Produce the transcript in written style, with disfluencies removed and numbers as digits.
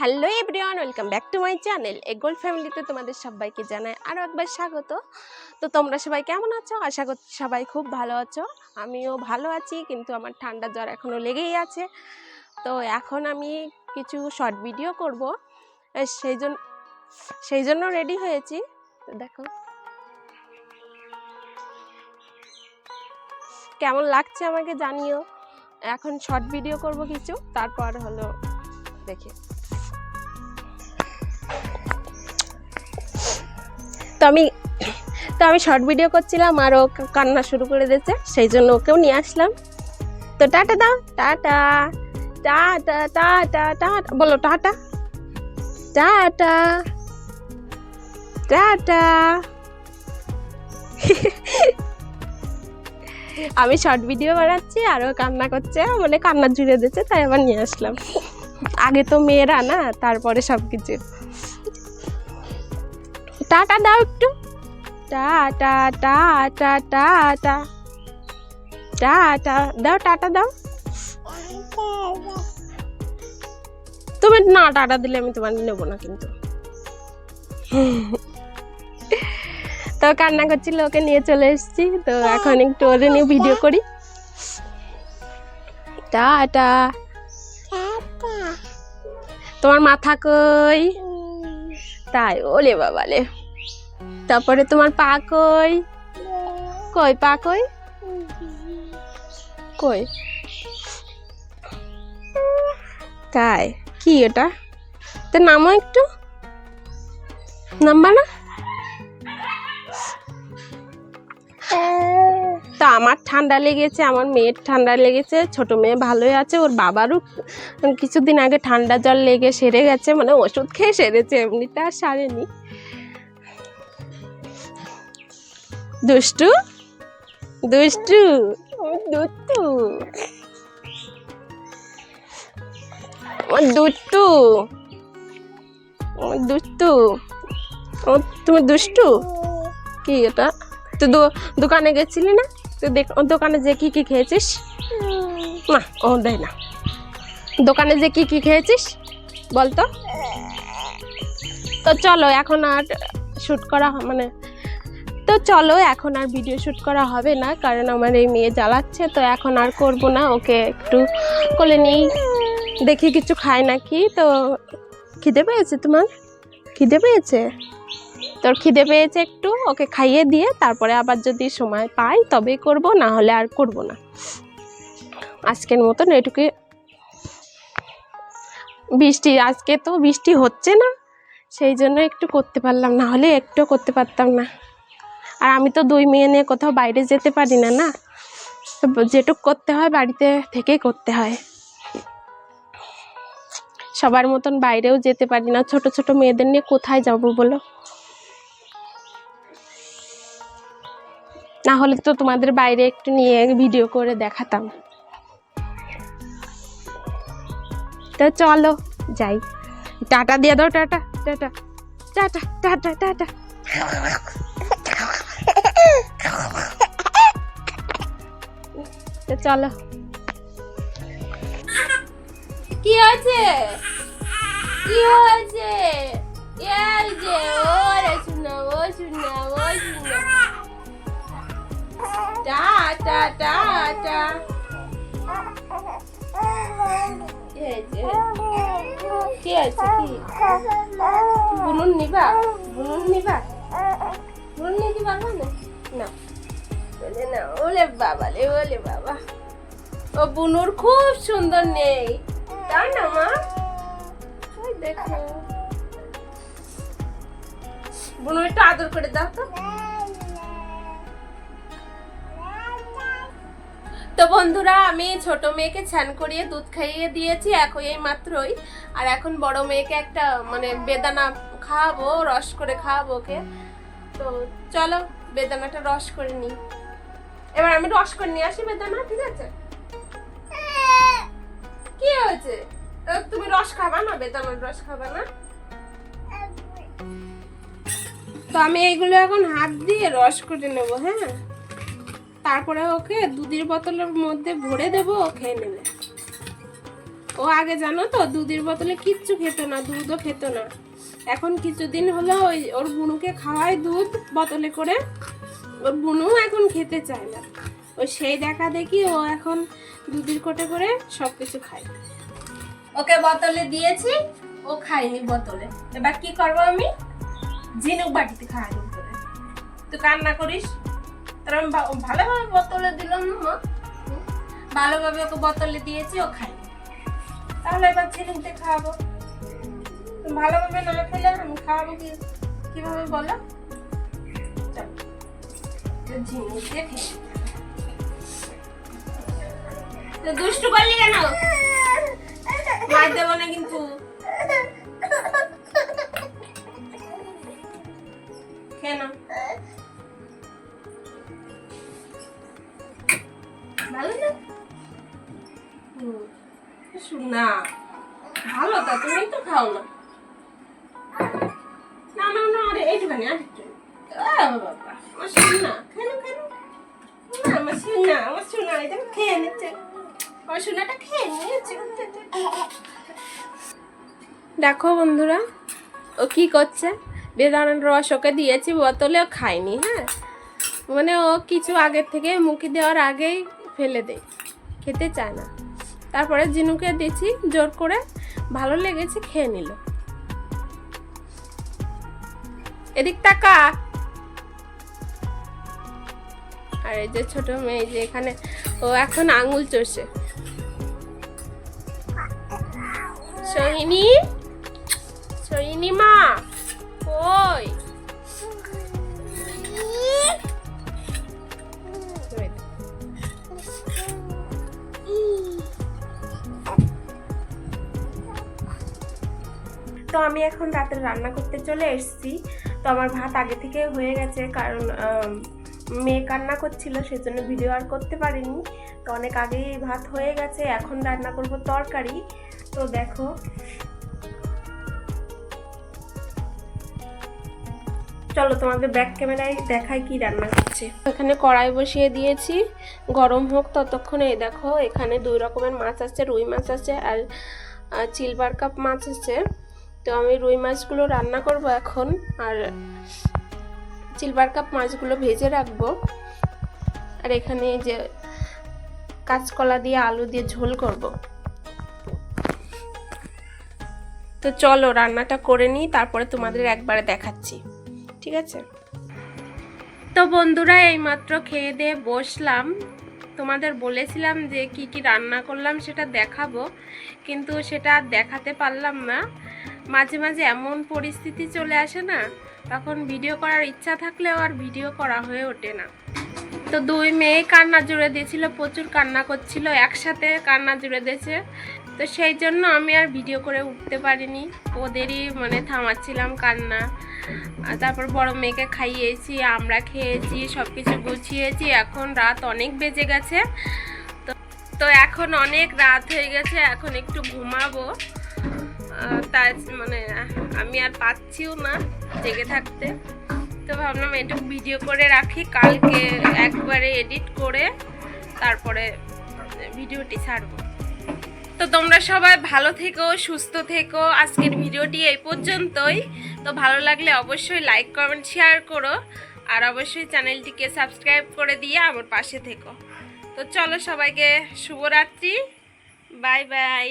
Hello everyone, welcome back to my channel এগোল ফ্যামিলিতে তোমাদের সবাইকে জানাই আরও একবার স্বাগত। তো তোমরা সবাই কেমন আছো? আশা করছি সবাই খুব ভালো আছো। আমিও ভালো আছি, কিন্তু আমার ঠান্ডা জ্বর এখনও লেগেই আছে। তো এখন আমি কিছু শর্ট ভিডিও করব, সেই জন্য রেডি হয়েছি। তো দেখো কেমন লাগছে আমাকে জানিও। এখন শর্ট ভিডিও করব কিছু, তারপর হলো দেখি। তো আমি শর্ট ভিডিও করছিলাম আর ও কান্না শুরু করে দিয়েছে, সেই জন্য ওকেও নিয়ে আসলাম। তো টাটা দাও, টাটা টাটা টাটা টাটা বলো, টাটা টাটা টাটা। আমি শর্ট ভিডিও বানাচ্ছি আর ও কান্না করছে, মানে কান্না জুড়ে দিচ্ছে, তাই আবার নিয়ে আসলাম। আগে তো মেয়েরা না, তারপরে সব কিছু। টাটা দাও একটু, টাটা টাটা টাটা টাটা দাও, টাটা দাও। তুমি না টাটা দিলে আমি তোমার নেবো না কিন্তু। তো কান্না করছিল, ওকে নিয়ে চলে এসেছি। তো এখন একটু ওরে নিয়ে ভিডিও করি। টাটা। তোমার মাথা কই? তাই? ওলে বাবালে। তারপরে তোমার পা কই? কই পা কই? কই? তাই? কি এটা? তো নামো একটু, নামবা না? তো আমার ঠান্ডা লেগেছে, আমার মেয়ের ঠান্ডা লেগেছে। ছোট মেয়ে ভালোই আছে, ওর বাবারও কিছুদিন আগে ঠান্ডা জ্বর লেগে সেরে গেছে, মানে ওষুধ খেয়ে সেরেছে, এমনিতে আর সারেনি। দুষ্টু দুষ্টু দুষ্টু দুষ্টু দুষ্টু। তুমি দুষ্টু? কি এটা? তুই দোকানে গেছিলি না? তুই দোকানে যে কি কি খেয়েছিস? না, ও দেয় না। দোকানে যে কি কি খেয়েছিস বলতো? তো চলো এখন আর শ্যুট করা চলো এখন আর ভিডিও শ্যুট করা হবে না, কারণ আমার এই মেয়ে জ্বালাচ্ছে। তো এখন আর করব না, ওকে একটু কোলে নিই, দেখি কিছু খায় নাকি। তো খিদে পেয়েছে? তোমার খিদে পেয়েছে? তোর খিদে পেয়েছে, একটু ওকে খাইয়ে দিয়ে তারপরে আবার যদি সময় পাই তবেই করব, না হলে আর করব না। আজকের মতন এটুকু। আজকে তো বৃষ্টি হচ্ছে না, সেই জন্য একটু করতে পারলাম, না হলে একটু করতে পারতাম না। আর আমি তো 2 মেয়ে নিয়ে কোথাও বাইরে যেতে পারি না, না যেটুকু করতে হয় বাড়িতে থেকেই করতে হয়। সবার মতন বাইরেও যেতে পারি না, ছোট ছোট মেয়েদের নিয়ে কোথায় যাব বলো? না হলে তো তোমাদের বাইরে একটু নিয়ে ভিডিও করে দেখাতাম। তো চলো যাই, টাটা দিয়ে দাও, tata tata tata tata tata. তো চলো। কি হয়েছে? কি হয়েছে? এই যে ওরে শুনা, ও শুনা, ও শুনা। Tata tata. কি হয়েছে? কি হয়েছে? কি বুনুন নিবা? বুনুন নিবা? বুনুন নিতে পারবা না? না বলে না। ওলে বাবা রে, ওলে বাবা। ও বুনুর খুব সুন্দর নেই, তাই না মা? ওই দেখো, বুনু একটু আদর করে দাও তো। তো বন্ধুরা, আমি ছোট মেয়েকে স্নান করিয়ে দুধ খাইয়ে দিয়েছি এখন এই মাত্রই। আর এখন বড় মেয়েকে একটা বেদানা খাওয়াবো, রস করে খাওয়াবো ওকে। তো চলো বেদানাটা রস করে নিই। এবার আমি রস করে নিয়ে আসি বেদানা, ঠিক আছে? কি হয়েছে? তুমি রস খাবা না? বেদানার রস খাবা না? তো আমি এইগুলো এখন হাত দিয়ে রস করে নেবো, হ্যাঁ? তারপরে ওকে দুধের বোতলের মধ্যে ভরে দেবো, ও খেয়ে নেবে। ও ও আগে জানো তো দুধের বোতলে কিচ্ছু খেত না, দুধও খেত না। এখন কিছুদিন হলো ওর বুনুকে খাওয়ায় দুধ বোতলে করে, ওর বুনু এখন খেতে চায় না। ও সেই দেখা দেখি ও এখন দুধের কোটে করে সব কিছু খায়। ওকে বোতলে দিয়েছি, ও খায়নি বোতলে। এবার কি করবো আমি? ঝিনুক বাটিতে খাওয়ানো করে। তুই কান্না করিস, তার আমি ভালোভাবে বোতলে দিলাম না, ভালোভাবে ওকে বোতলে দিয়েছি, ও খায়নি। তাহলে এবার ঝিনুকতে খাওয়াবো। ভালোভাবে না খেলে আমি খাওয়াবো কিভাবে বলো? ঝিনুক দিয়ে খেয়ে দুষ্টু করলি কেন? মার দেবো না কিন্তু। কেন ভালো না? না ভালো তা তুমি তো খাও না। না না না, আরে এইটুখানি আরেকটু। বাবা আমার শোনা, কেন কেন? না আমার শোনা, আমার শোনা এটা খেয়ে নিচ্ছে, আমার শোনাটা খেয়ে নিয়েছে। দেখো বন্ধুরা ও কি করছে, বেদানার রস ওকে দিয়েছি বোতলে, ও খায়নি। হ্যাঁ মানে ও কিছু আগের থেকে মুখে দেওয়ার আগেই ফেলে দেয়, খেতে চায় না। তারপরে জিনুকে দিয়েছি জোর করে, ভালো লেগেছে খেয়ে নিল। এদিক তাকা। আর এই যে ছোট মেয়ে যে এখানে, ও এখন আঙুল চষে। সোহিনী, সোহিনী মা কই? তো আমি এখন রাতের রান্না করতে চলে এসেছি। তো আমার ভাত আগে থেকে হয়ে গেছে, কারণ মেয়ে কান্না করছিল সেজন্য ভিডিও আর করতে পারিনি। তো অনেক আগেই ভাত হয়ে গেছে, এখন রান্না করব তরকারি। তো দেখো চলো তোমাদের ব্যাক ক্যামেরায় দেখাই কি রান্না করছি। এখানে কড়াই বসিয়ে দিয়েছি, গরম হোক ততক্ষণে। দেখো এখানে 2 রকমের মাছ আছে, রুই মাছ আছে আর সিলভার কাপ মাছ আছে। তো আমি রুই মাছগুলো রান্না করব এখন, আর সিলভার কাপ মাছগুলো ভেজে রাখবো। আর এখানে যে কাঁচকলা দিয়ে আলু দিয়ে ঝোল করব। তো চলো রান্নাটা করে নিই, তারপরে তোমাদের একবারে দেখাচ্ছি, ঠিক আছে? তো বন্ধুরা এইমাত্র খেয়ে দিয়ে বসলাম। তোমাদের বলেছিলাম যে কি কি রান্না করলাম সেটা দেখাবো, কিন্তু সেটা আর দেখাতে পারলাম না। মাঝে মাঝে এমন পরিস্থিতি চলে আসে না, তখন ভিডিও করার ইচ্ছা থাকলেও আর ভিডিও করা হয়ে ওঠে না। তো 2 মেয়ে কান্না জুড়ে দিয়েছিল, প্রচুর কান্না করছিল, একসাথে কান্না জুড়ে দিয়েছে। তো সেই জন্য আমি আর ভিডিও করে উঠতে পারিনি, ওদেরই মানে থামাচ্ছিলাম কান্না। তারপর বড় মেয়েকে খাইয়েছি, আমরা খেয়েছি, সব কিছু গুছিয়েছি। এখন রাত অনেক বেজে গেছে, তো এখন অনেক রাত হয়ে গেছে, এখন একটু ঘুমাবো। তাই মানে আমি আর পাচ্ছিও না জেগে থাকতে। তো ভাবলাম একটু ভিডিও করে রাখি, কালকে একবারে এডিট করে তারপরে ভিডিওটি ছাড়বো। তো তোমরা সবাই ভালো থেকো, সুস্থ থেকো। আজকের ভিডিওটি এই পর্যন্তই। তো ভালো লাগলে অবশ্যই লাইক কমেন্ট শেয়ার করো, আর অবশ্যই চ্যানেলটিকে সাবস্ক্রাইব করে দিয়ে আমার পাশে থেকো। তো চলো সবাইকে শুভরাত্রি, বাই বাই।